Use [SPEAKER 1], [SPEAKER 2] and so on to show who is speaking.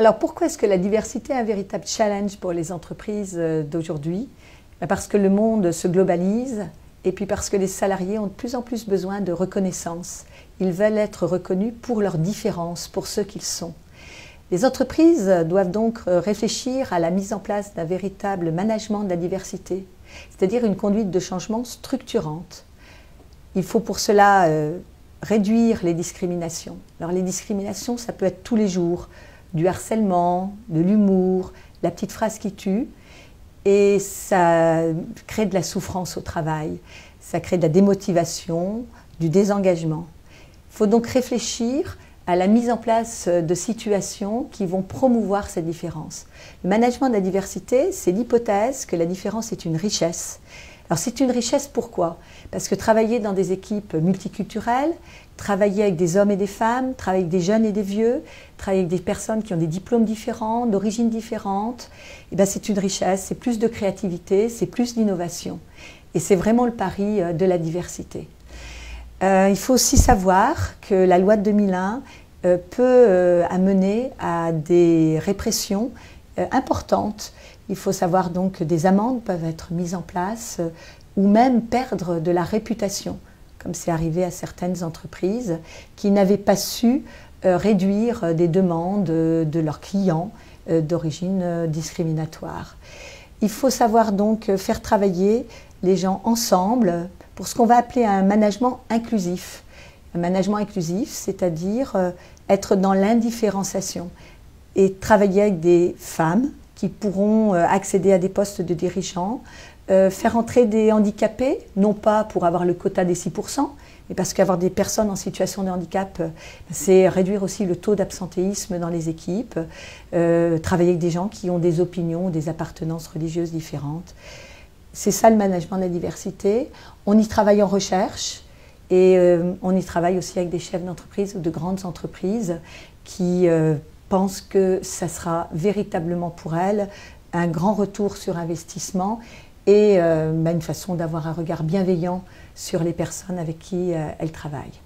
[SPEAKER 1] Alors pourquoi est-ce que la diversité est un véritable challenge pour les entreprises d'aujourd'hui? Parce que le monde se globalise et puis parce que les salariés ont de plus en plus besoin de reconnaissance. Ils veulent être reconnus pour leurs différences, pour ce qu'ils sont. Les entreprises doivent donc réfléchir à la mise en place d'un véritable management de la diversité, c'est-à-dire une conduite de changement structurante. Il faut pour cela réduire les discriminations. Alors les discriminations, ça peut être tous les jours, du harcèlement, de l'humour, la petite phrase qui tue, et ça crée de la souffrance au travail, ça crée de la démotivation, du désengagement. Il faut donc réfléchir à la mise en place de situations qui vont promouvoir cette différence. Le management de la diversité, c'est l'hypothèse que la différence est une richesse. Alors c'est une richesse pourquoi? Parce que travailler dans des équipes multiculturelles, travailler avec des hommes et des femmes, travailler avec des jeunes et des vieux, travailler avec des personnes qui ont des diplômes différents, d'origines différentes, c'est une richesse, c'est plus de créativité, c'est plus d'innovation. Et c'est vraiment le pari de la diversité. Il faut aussi savoir que la loi de 2001 peut amener à des répressions importantes. Il faut savoir donc que des amendes peuvent être mises en place ou même perdre de la réputation, comme c'est arrivé à certaines entreprises qui n'avaient pas su réduire des demandes de leurs clients d'origine discriminatoire. Il faut savoir donc faire travailler les gens ensemble pour ce qu'on va appeler un management inclusif. Un management inclusif, c'est-à-dire être dans l'indifférenciation et travailler avec des femmes qui pourront accéder à des postes de dirigeants, faire entrer des handicapés, non pas pour avoir le quota des 6%, mais parce qu'avoir des personnes en situation de handicap, c'est réduire aussi le taux d'absentéisme dans les équipes, travailler avec des gens qui ont des opinions, des appartenances religieuses différentes. C'est ça le management de la diversité. On y travaille en recherche et on y travaille aussi avec des chefs d'entreprise ou de grandes entreprises qui pensent que ça sera véritablement pour elles un grand retour sur investissement et une façon d'avoir un regard bienveillant sur les personnes avec qui elles travaillent.